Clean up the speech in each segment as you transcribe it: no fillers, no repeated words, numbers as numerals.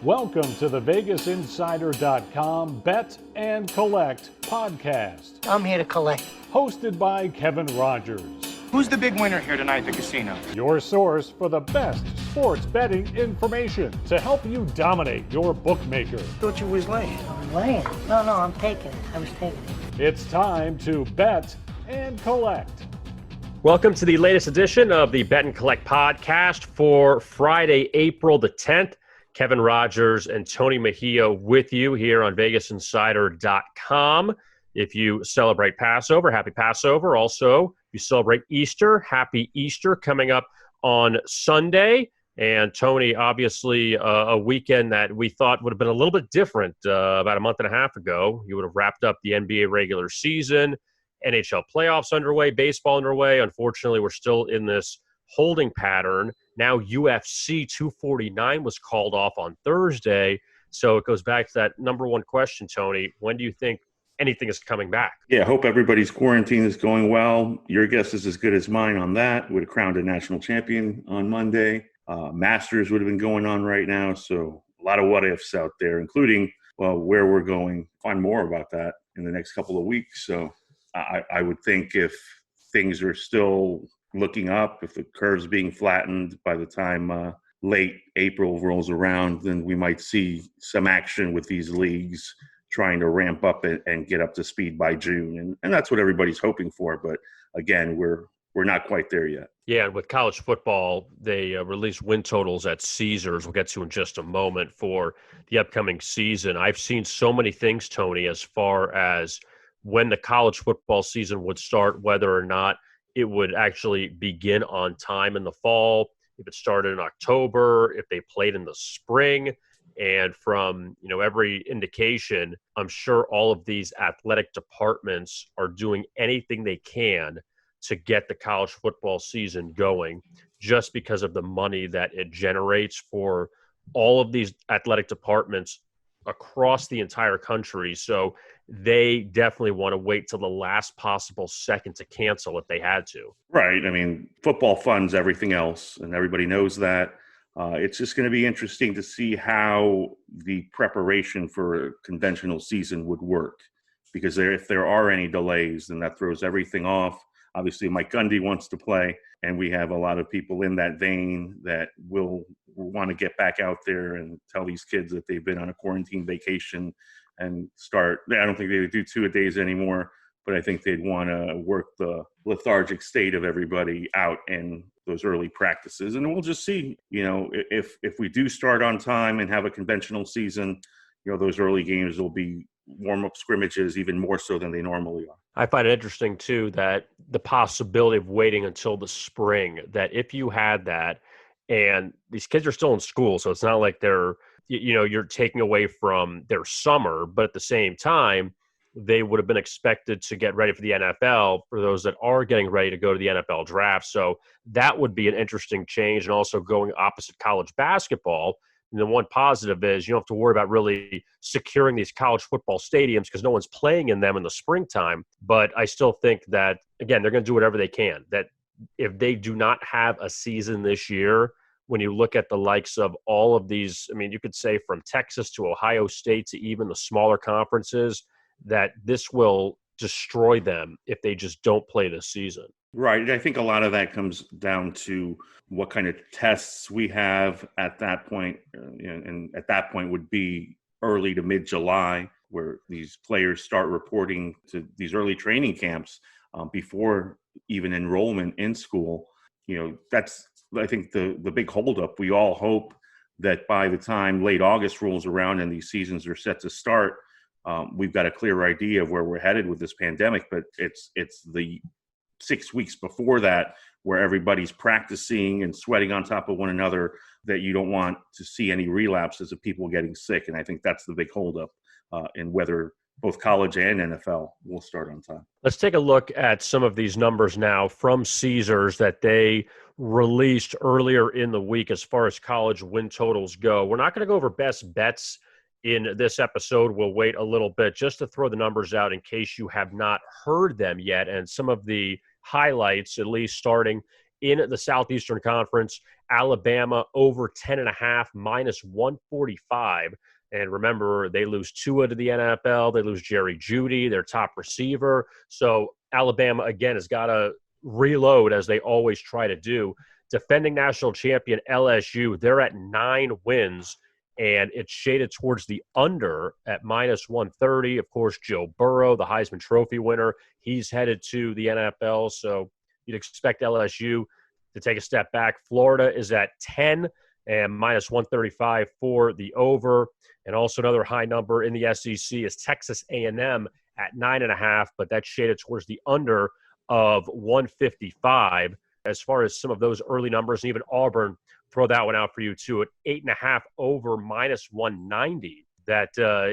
Welcome to the VegasInsider.com Bet and Collect podcast. I'm here to collect. Hosted by Kevin Rogers. Who's the big winner here tonight at the casino? Your source for the best sports betting information to help you dominate your bookmaker. Thought you was laying. I'm laying. No, I'm taking it. I was taking it. It's time to bet and collect. Welcome to the latest edition of the Bet and Collect podcast for Friday, April the 10th. Kevin Rogers and Tony Mejia with you here on VegasInsider.com. If you celebrate Passover, happy Passover. Also, if you celebrate Easter, happy Easter coming up on Sunday. And Tony, obviously a weekend that we thought would have been a little bit different about a month and a half ago. You would have wrapped up the NBA regular season, NHL playoffs underway, baseball underway. Unfortunately, we're still in this holding pattern. Now UFC 249 was called off on Thursday. So it goes back to that number one question, Tony. When do you think anything is coming back? Yeah, I hope everybody's quarantine is going well. Your guess is as good as mine on that. Would have crowned a national champion on Monday. Masters would have been going on right now. So a lot of what ifs out there, including where we're going. Find more about that in the next couple of weeks. So I would think if things are still looking up, if the curve's being flattened by the time late April rolls around, then we might see some action with these leagues trying to ramp up and get up to speed by June. And that's what everybody's hoping for. But again, we're not quite there yet. Yeah, and with college football, they released win totals at Caesars. We'll get to in just a moment for the upcoming season. I've seen so many things, Tony, as far as when the college football season would start, whether or not it would actually begin on time in the fall, if it started in October, if they played in the spring. And from, every indication, I'm sure all of these athletic departments are doing anything they can to get the college football season going, just because of the money that it generates for all of these athletic departments across the entire country. So they definitely want to wait till the last possible second to cancel if they had to. Right. I mean, football funds everything else, and everybody knows that. It's just going to be interesting to see how the preparation for a conventional season would work, because if there are any delays, then that throws everything off. Obviously, Mike Gundy wants to play, and we have a lot of people in that vein that will want to get back out there and tell these kids that they've been on a quarantine vacation and start. I don't think they would do 2-a-days anymore, but I think they'd want to work the lethargic state of everybody out in those early practices. And we'll just see, if we do start on time and have a conventional season, those early games will be warm-up scrimmages even more so than they normally are. I find it interesting, too, that the possibility of waiting until the spring, that if you had that, and these kids are still in school, so it's not like they're, you're taking away from their summer, but at the same time, they would have been expected to get ready for the NFL for those that are getting ready to go to the NFL draft. So that would be an interesting change, and also going opposite college basketball. And the one positive is you don't have to worry about really securing these college football stadiums because no one's playing in them in the springtime. But I still think that, again, they're going to do whatever they can. That if they do not have a season this year, when you look at the likes of all of these, you could say from Texas to Ohio State to even the smaller conferences, that this will destroy them if they just don't play this season. Right. I think a lot of that comes down to what kind of tests we have at that point. And at that point would be early to mid-July, where these players start reporting to these early training camps before even enrollment in school. That's, I think, the big holdup. We all hope that by the time late August rolls around and these seasons are set to start, we've got a clear idea of where we're headed with this pandemic. But it's the 6 weeks before that where everybody's practicing and sweating on top of one another, that you don't want to see any relapses of people getting sick. And I think that's the big holdup in whether both college and NFL will start on time. Let's take a look at some of these numbers now from Caesars that they released earlier in the week as far as college win totals go. We're not going to go over best bets in this episode. We'll wait a little bit just to throw the numbers out in case you have not heard them yet, and some of the highlights, at least starting In the Southeastern Conference, Alabama over 10.5, minus 145. And remember, they lose Tua to the NFL. They lose Jerry Jeudy, their top receiver. So Alabama, again, has got to reload, as they always try to do. Defending national champion LSU, they're at 9 wins, and it's shaded towards the under at minus 130. Of course, Joe Burrow, the Heisman Trophy winner, he's headed to the NFL, so you'd expect LSU to take a step back. Florida is at 10 and minus 135 for the over. And also another high number in the SEC is Texas A&M at 9.5, but that's shaded towards the under of 155. As far as some of those early numbers, and even Auburn, throw that one out for you too at 8.5 over minus 190. That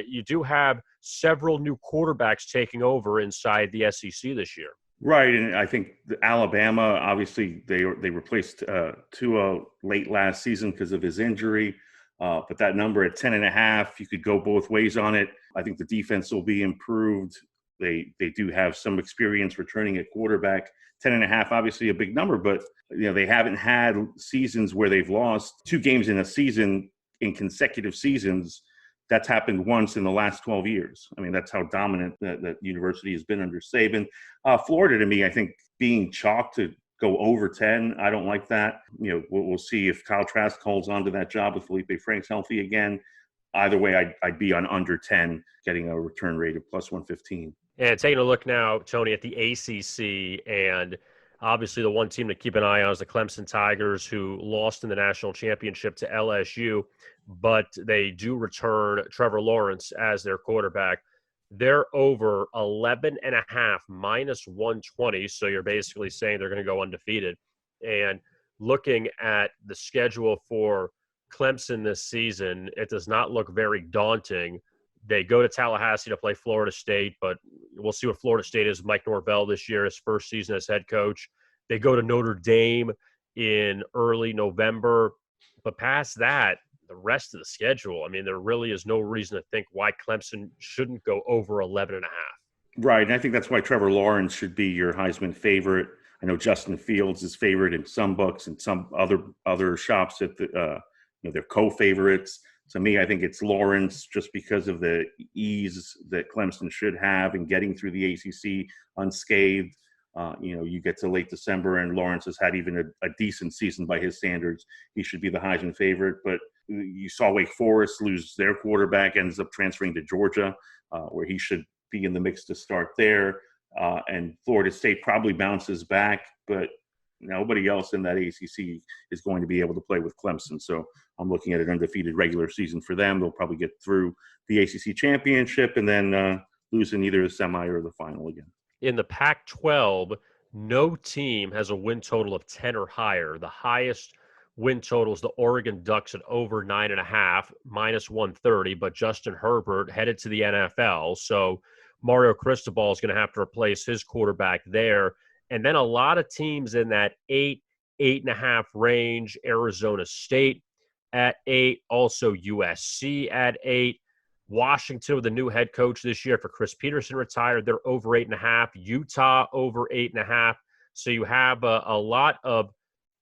you do have several new quarterbacks taking over inside the SEC this year. Right, and I think Alabama, obviously, they replaced Tua late last season because of his injury. But that number at 10.5, you could go both ways on it. I think the defense will be improved. They do have some experience returning at quarterback. 10.5, obviously a big number, but they haven't had seasons where they've lost 2 games in a season in consecutive seasons. That's happened once in the last 12 years. I mean, that's how dominant that university has been under Saban. Florida, to me, I think being chalked to go over 10, I don't like that. We'll see if Kyle Trask holds on to that job with Felipe Franks healthy again. Either way, I'd be on under 10, getting a return rate of plus 115. And taking a look now, Tony, at the ACC, and obviously the one team to keep an eye on is the Clemson Tigers, who lost in the national championship to LSU, but they do return Trevor Lawrence as their quarterback. They're over 11.5, minus 120, so you're basically saying they're going to go undefeated. And looking at the schedule for Clemson this season, it does not look very daunting. They go to Tallahassee to play Florida State, but we'll see what Florida State is with Mike Norvell this year, his first season as head coach. They go to Notre Dame in early November. But past that, the rest of the schedule, I mean, there really is no reason to think why Clemson shouldn't go over 11.5. Right, and I think that's why Trevor Lawrence should be your Heisman favorite. I know Justin Fields is favored in some books and some other shops at they're co-favorites. To me, I think it's Lawrence just because of the ease that Clemson should have in getting through the ACC unscathed. You get to late December and Lawrence has had even a decent season by his standards. He should be the Heisman favorite. But you saw Wake Forest lose their quarterback, ends up transferring to Georgia, where he should be in the mix to start there. And Florida State probably bounces back, but nobody else in that ACC is going to be able to play with Clemson. So I'm looking at an undefeated regular season for them. They'll probably get through the ACC championship and then lose in either the semi or the final again. In the Pac-12, no team has a win total of 10 or higher. The highest win total is the Oregon Ducks at over 9.5, minus 130, but Justin Herbert headed to the NFL. So Mario Cristobal is going to have to replace his quarterback there. And then a lot of teams in that 8.5 range. Arizona State at 8, also USC at 8. Washington with a new head coach this year for Chris Peterson retired. They're over 8.5. Utah over 8.5. So you have a lot of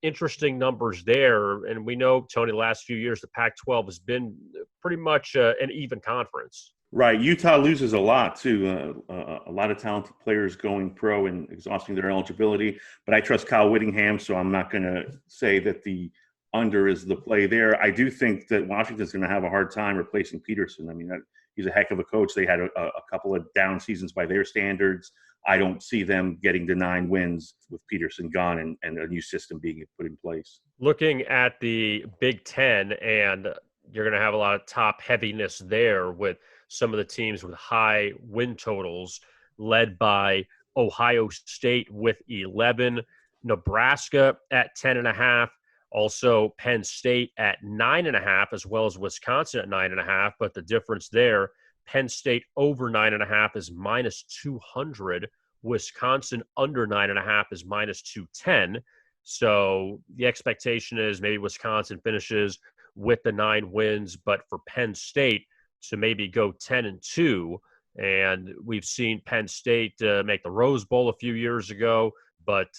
interesting numbers there. And we know, Tony, the last few years, the Pac-12 has been pretty much an even conference. Right. Utah loses a lot, too. A lot of talented players going pro and exhausting their eligibility. But I trust Kyle Whittingham, so I'm not going to say that the under is the play there. I do think that Washington's going to have a hard time replacing Peterson. I mean, he's a heck of a coach. They had a couple of down seasons by their standards. I don't see them getting to 9 wins with Peterson gone and a new system being put in place. Looking at the Big Ten, and you're going to have a lot of top heaviness there with some of the teams with high win totals, led by Ohio State with 11, Nebraska at 10.5, also Penn State at 9.5, as well as Wisconsin at 9.5. But the difference there, Penn State over 9.5 is minus 200. Wisconsin under 9.5 is minus 210. So the expectation is maybe Wisconsin finishes with the 9 wins, but for Penn State to maybe go 10-2. And we've seen Penn State make the Rose Bowl a few years ago. But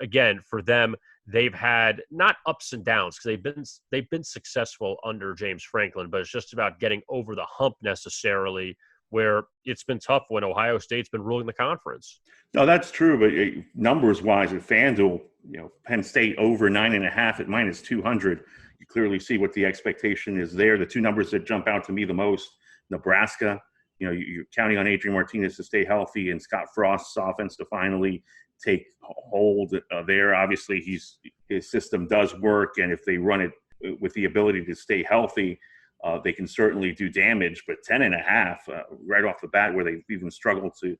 again, for them, they've had not ups and downs because they've been successful under James Franklin, but it's just about getting over the hump necessarily, where it's been tough when Ohio State's been ruling the conference. No, that's true, but numbers wise at FanDuel, Penn State over 9.5 at -200. You clearly see what the expectation is there. The two numbers that jump out to me the most: Nebraska. You're counting on Adrian Martinez to stay healthy and Scott Frost's offense to finally take hold there. Obviously, his system does work, and if they run it with the ability to stay healthy, they can certainly do damage. But 10.5 right off the bat, where they've even struggled to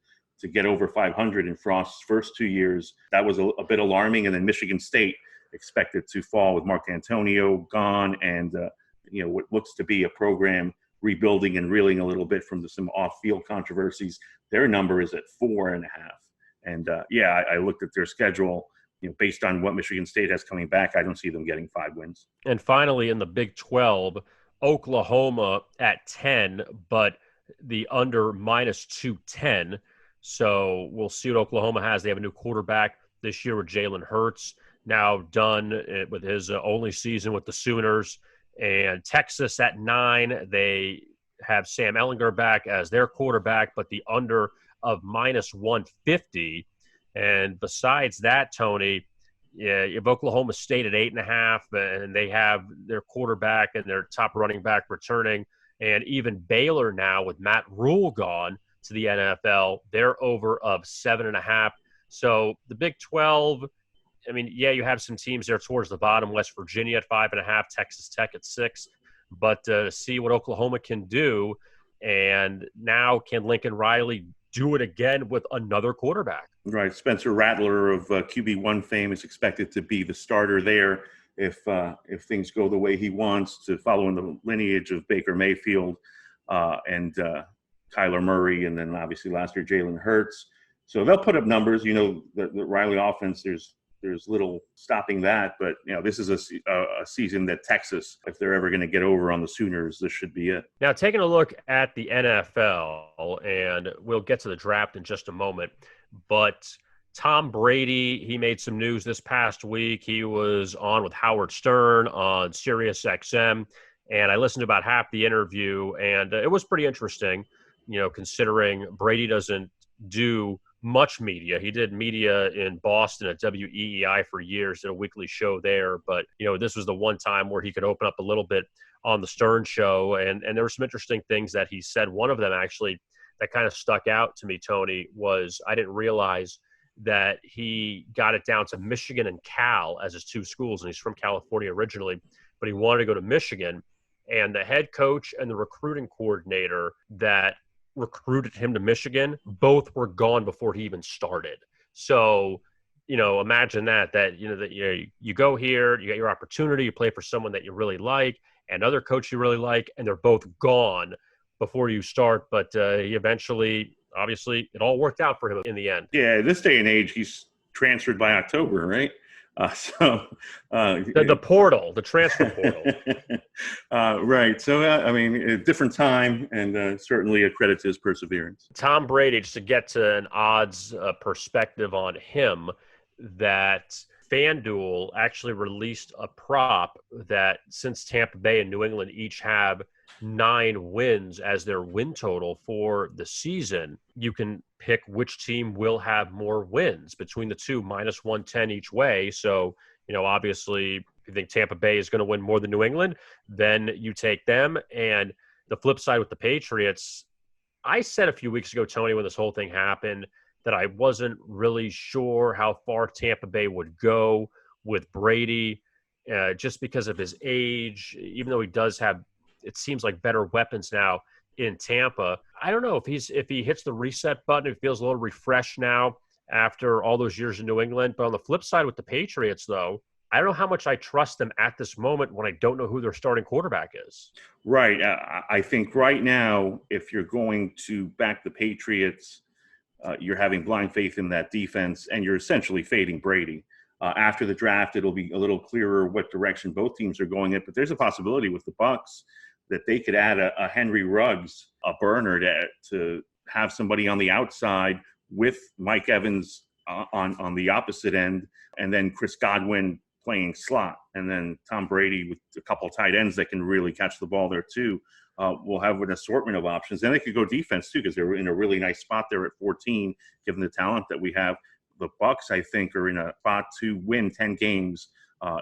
get over 500 in Frost's first 2 years, that was a bit alarming. And then Michigan State expected to fall with Mark Antonio gone, and what looks to be a program rebuilding and reeling a little bit from some off-field controversies. Their number is at 4.5. And I looked at their schedule. Based on what Michigan State has coming back, I don't see them getting 5 wins. And finally, in the Big 12, Oklahoma at 10, but the under -210. So we'll see what Oklahoma has. They have a new quarterback this year with Jalen Hurts, now done with his only season with the Sooners. And Texas at 9, they have Sam Ehlinger back as their quarterback, but the under of -150. And besides that, Tony, you have Oklahoma State at 8.5, and they have their quarterback and their top running back returning. And even Baylor now with Matt Rule gone to the NFL, they're over of 7.5. So the Big 12, you have some teams there towards the bottom. West Virginia at 5.5, Texas Tech at 6. But see what Oklahoma can do. And now can Lincoln Riley do it again with another quarterback? Right. Spencer Rattler of QB1 fame is expected to be the starter there if things go the way he wants, to follow in the lineage of Baker Mayfield and Kyler Murray, and then obviously last year Jalen Hurts. So they'll put up numbers. The Riley offense, there's little stopping that. But, this is a season that Texas, if they're ever going to get over on the Sooners, this should be it. Now, taking a look at the NFL, and we'll get to the draft in just a moment, but Tom Brady, he made some news this past week. He was on with Howard Stern on Sirius XM, and I listened to about half the interview, and it was pretty interesting, considering Brady doesn't do much media. He did media in Boston at WEEI for years, did a weekly show there. But, this was the one time where he could open up a little bit on the Stern show. And there were some interesting things that he said. One of them actually that kind of stuck out to me, Tony, was I didn't realize that he got it down to Michigan and Cal as his two schools. And he's from California originally, but he wanted to go to Michigan. And the head coach and the recruiting coordinator that recruited him to Michigan, both were gone before he even started. So, imagine that you go here, you get your opportunity, you play for someone that you really like, another coach you really like, and they're both gone before you start. But he eventually, obviously, it all worked out for him in the end. Yeah, this day and age, he's transferred by October, right? The portal, the transfer portal. Right. So, a different time, and certainly a credit to his perseverance. Tom Brady, just to get to an odds perspective on him, that FanDuel actually released a prop that since Tampa Bay and New England each have 9 wins as their win total for the season, you can pick which team will have more wins between the two, -110 each way. So, obviously, if you think Tampa Bay is going to win more than New England, then you take them. And the flip side with the Patriots, I said a few weeks ago, Tony, when this whole thing happened, that I wasn't really sure how far Tampa Bay would go with Brady, just because of his age, even though he does have, it seems like, better weapons now in Tampa. I don't know if he hits the reset button, it feels a little refreshed now after all those years in New England. But on the flip side with the Patriots, though, I don't know how much I trust them at this moment when I don't know who their starting quarterback is. Right. I think right now, if you're going to back the Patriots, you're having blind faith in that defense, and you're essentially fading Brady. After the draft, it'll be a little clearer what direction both teams are going in. But there's a possibility with the Bucs that they could add a Henry Ruggs, a burner, to have somebody on the outside with Mike Evans on the opposite end, and then Chris Godwin playing slot. And then Tom Brady with a couple of tight ends that can really catch the ball there too. Will have an assortment of options. Then they could go defense too, because they're in a really nice spot there at 14, given the talent that we have. The Bucs, I think, are in a spot to win 10 games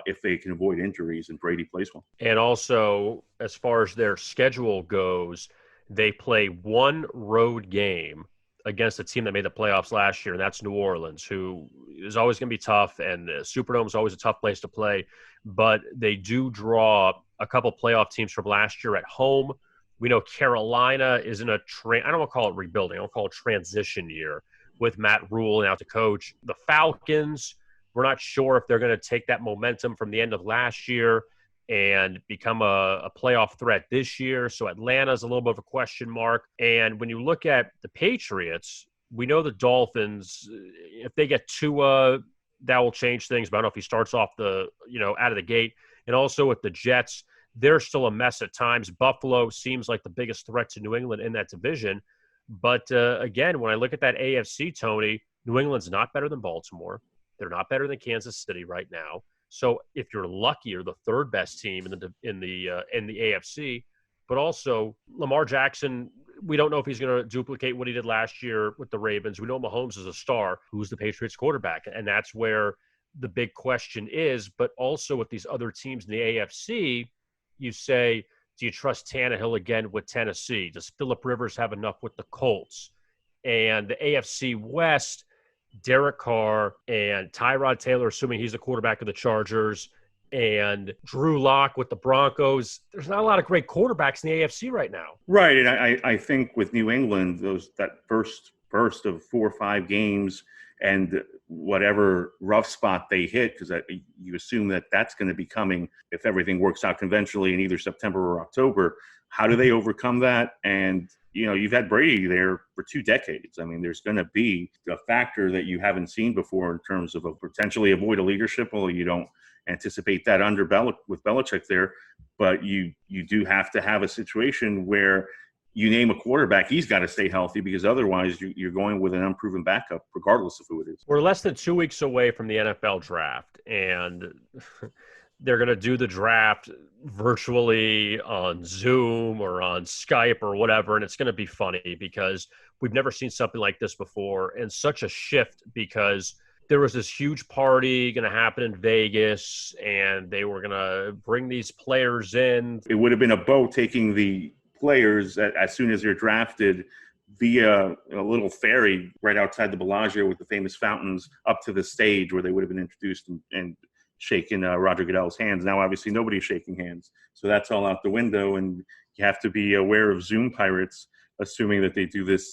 if they can avoid injuries and Brady plays well. And also, as far as their schedule goes, they play one road game against a team that made the playoffs last year, and that's New Orleans, who is always going to be tough, and the Superdome is always a tough place to play. But they do draw a couple playoff teams from last year at home. We know Carolina is in a I don't want to call it rebuilding. I'll call it transition year with Matt Rule now to coach. The Falcons, we're not sure if they're going to take that momentum from the end of last year and become a playoff threat this year. So Atlanta's a little bit of a question mark. And when you look at the Patriots, we know the Dolphins, if they get Tua, that will change things. But I don't know if he starts off out of the gate. And also with the Jets, they're still a mess at times. Buffalo seems like the biggest threat to New England in that division. But again, when I look at that AFC, Tony, New England's not better than Baltimore. They're not better than Kansas City right now. So if you're lucky, you're the third best team in the AFC. But also Lamar Jackson, we don't know if he's going to duplicate what he did last year with the Ravens. We know Mahomes is a star. Who's the Patriots quarterback? And that's where the big question is. But also with these other teams in the AFC, you say, do you trust Tannehill again with Tennessee? Does Phillip Rivers have enough with the Colts? And the AFC West, Derek Carr and Tyrod Taylor, assuming he's the quarterback of the Chargers, and Drew Lock with the Broncos. There's not a lot of great quarterbacks in the AFC right now. Right, and I think with New England, that first burst of 4 or 5 games and whatever rough spot they hit, because you assume that that's going to be coming if everything works out conventionally in either September or October. How do they overcome that? And you've had Brady there for 2 decades. I mean, there's going to be a factor that you haven't seen before in terms of potentially avoid a leadership, although you don't anticipate that with Belichick there. But you do have to have a situation where you name a quarterback, he's got to stay healthy, because otherwise you're going with an unproven backup, regardless of who it is. We're less than 2 weeks away from the NFL draft, and they're going to do the draft virtually on Zoom or on Skype or whatever, and it's going to be funny because we've never seen something like this before, and such a shift because there was this huge party going to happen in Vegas, and they were going to bring these players in. It would have been a boat taking the players as soon as they're drafted via a little ferry right outside the Bellagio with the famous fountains up to the stage where they would have been introduced and shaking Roger Goodell's hands. Now, obviously, nobody's shaking hands. So that's all out the window, and you have to be aware of Zoom pirates, assuming that they do this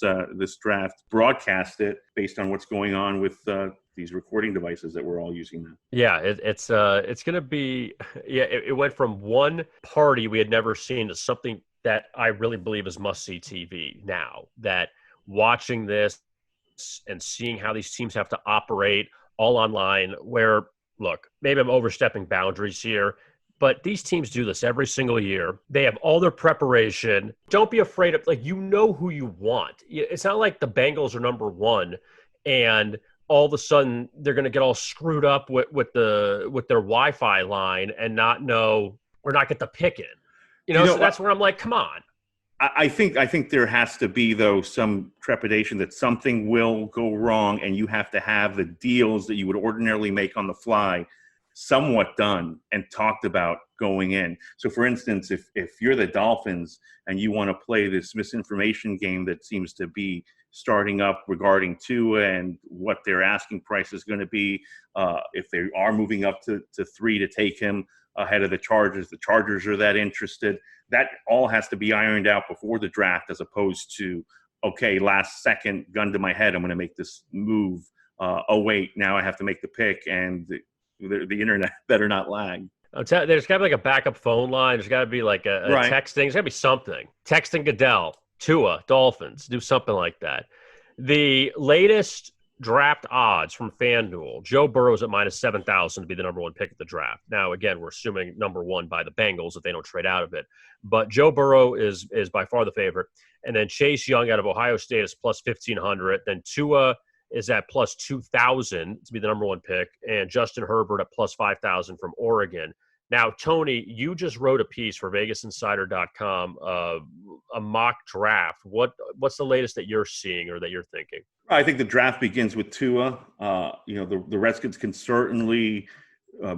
draft, broadcast it based on what's going on with these recording devices that we're all using now. Yeah, it's going to be – it went from one party we had never seen to something that I really believe is must-see TV now, that watching this and seeing how these teams have to operate all online where, look, maybe I'm overstepping boundaries here, but these teams do this every single year. They have all their preparation. Don't be afraid of, who you want. It's not like the Bengals are number one and all of a sudden they're going to get all screwed up with their Wi-Fi line and not know or not get the pick in. So that's where I'm like, come on. I think there has to be, though, some trepidation that something will go wrong, and you have to have the deals that you would ordinarily make on the fly somewhat done and talked about going in. So, for instance, if you're the Dolphins and you want to play this misinformation game that seems to be starting up regarding Tua and what their asking price is going to be, if they are moving up to 3 to take him ahead of the Chargers are that interested. That all has to be ironed out before the draft, as opposed to, okay, last second, gun to my head, I'm going to make this move. Oh, wait, now I have to make the pick, and the internet better not lag. There's got to be like a backup phone line. There's got to be like a right. Texting. There's got to be something. Texting Goodell, Tua, Dolphins, do something like that. The latest draft odds from FanDuel, Joe Burrow's at minus 7,000 to be the number one pick of the draft. Now, again, we're assuming number one by the Bengals if they don't trade out of it. But Joe Burrow is by far the favorite. And then Chase Young out of Ohio State is plus 1,500. Then Tua is at plus 2,000 to be the number one pick, and Justin Herbert at plus 5,000 from Oregon. Now, Tony, you just wrote a piece for VegasInsider.com, a mock draft. What's the latest that you're seeing or that you're thinking? I think the draft begins with Tua. The Redskins can certainly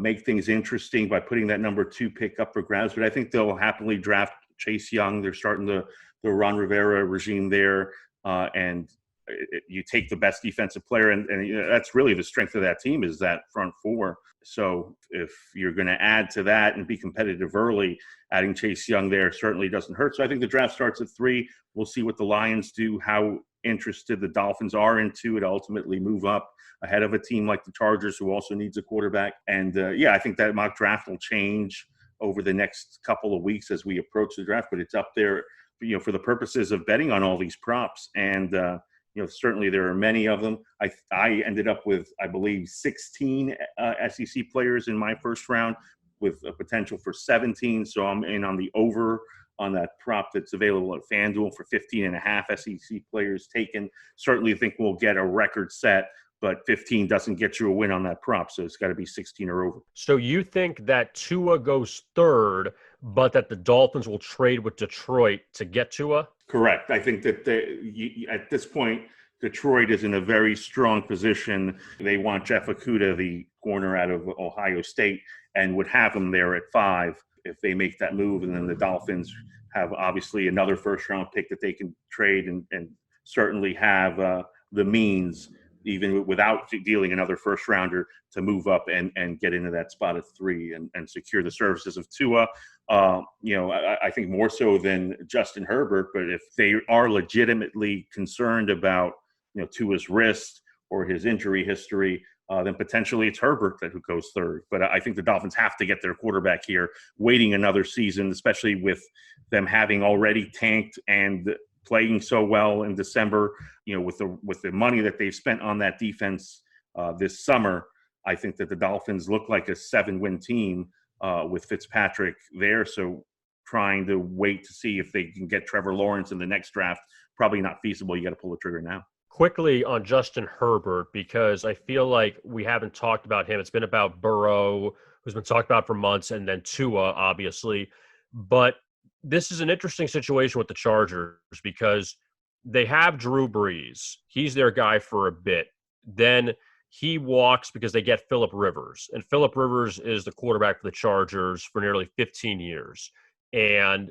make things interesting by putting that number 2 pick up for grabs, but I think they'll happily draft Chase Young. They're starting the Ron Rivera regime there, and you take the best defensive player, and that's really the strength of that team, is that front four. So if you're going to add to that and be competitive early, adding Chase Young there certainly doesn't hurt. So I think the draft starts at 3. We'll see what the Lions do, how interested the Dolphins are into it, ultimately move up ahead of a team like the Chargers, who also needs a quarterback. And I think that mock draft will change over the next couple of weeks as we approach the draft, but it's up there, for the purposes of betting on all these props. And certainly there are many of them. I ended up with, I believe, 16 SEC players in my first round, with a potential for 17. So I'm in on the over on that prop that's available at FanDuel for 15.5 SEC players taken. Certainly think we'll get a record set, but 15 doesn't get you a win on that prop. So it's got to be 16 or over. So you think that Tua goes 3rd, but that the Dolphins will trade with Detroit to get Tua? Correct. I think that at this point, Detroit is in a very strong position. They want Jeff Okudah, the corner out of Ohio State, and would have him there at 5 if they make that move. And then the Dolphins have obviously another first-round pick that they can trade, and certainly have the means, even without dealing another first-rounder, to move up and get into that spot at 3 and secure the services of Tua. I think more so than Justin Herbert, but if they are legitimately concerned about Tua's wrist or his injury history, then potentially it's Herbert who goes 3rd. But I think the Dolphins have to get their quarterback here. Waiting another season, especially with them having already tanked and playing so well in December, with the money that they've spent on that defense this summer, I think that the Dolphins look like a 7-win team with Fitzpatrick there. So trying to wait to see if they can get Trevor Lawrence in the next draft, probably not feasible. You got to pull the trigger now. Quickly on Justin Herbert, because I feel like we haven't talked about him. It's been about Burrow, who's been talked about for months, and then Tua, obviously. But this is an interesting situation with the Chargers because they have Drew Brees. He's their guy for a bit. Then he walks because they get Phillip Rivers. And Phillip Rivers is the quarterback for the Chargers for nearly 15 years. And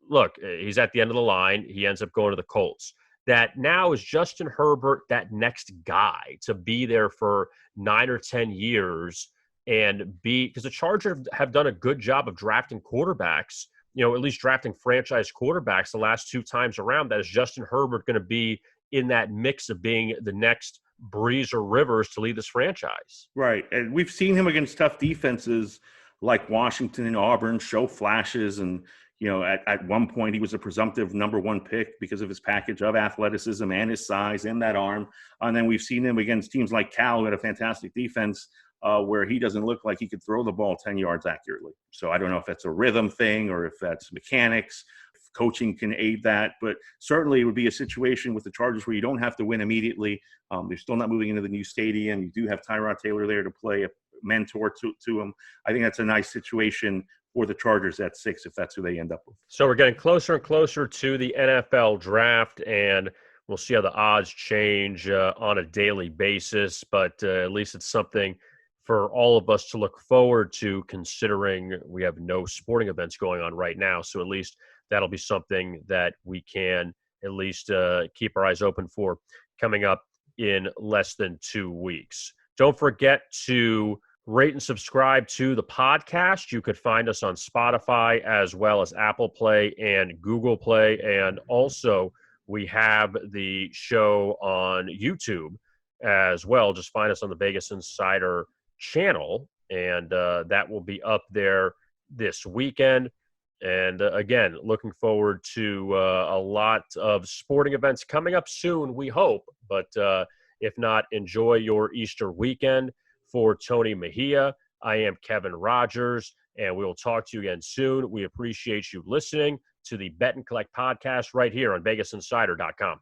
look, he's at the end of the line. He ends up going to the Colts. That now is Justin Herbert, that next guy to be there for 9 or 10 years and because the Chargers have done a good job of drafting quarterbacks, at least drafting franchise quarterbacks the last 2 times around. That is Justin Herbert going to be in that mix of being the next Brees or Rivers to lead this franchise? Right. And we've seen him against tough defenses like Washington and Auburn show flashes. And, at one point he was a presumptive number 1 pick because of his package of athleticism and his size and that arm. And then we've seen him against teams like Cal, who had a fantastic defense, where he doesn't look like he could throw the ball 10 yards accurately. So I don't know if that's a rhythm thing or if that's mechanics. If coaching can aid that, but certainly it would be a situation with the Chargers where you don't have to win immediately. They're still not moving into the new stadium. You do have Tyrod Taylor there to play a mentor to him. I think that's a nice situation for the Chargers at 6 if that's who they end up with. So we're getting closer and closer to the NFL draft, and we'll see how the odds change on a daily basis, but at least it's something for all of us to look forward to, considering we have no sporting events going on right now. So at least that'll be something that we can at least keep our eyes open for coming up in less than 2 weeks. Don't forget to rate and subscribe to the podcast. You could find us on Spotify as well as Apple Play and Google Play. And also we have the show on YouTube as well. Just find us on the Vegas Insider channel, and that will be up there this weekend. And again, looking forward to a lot of sporting events coming up soon, we hope. But if not, enjoy your Easter weekend. For Tony Mejia, I am Kevin Rogers, and we will talk to you again soon. We appreciate you listening to the Bet and Collect podcast right here on VegasInsider.com.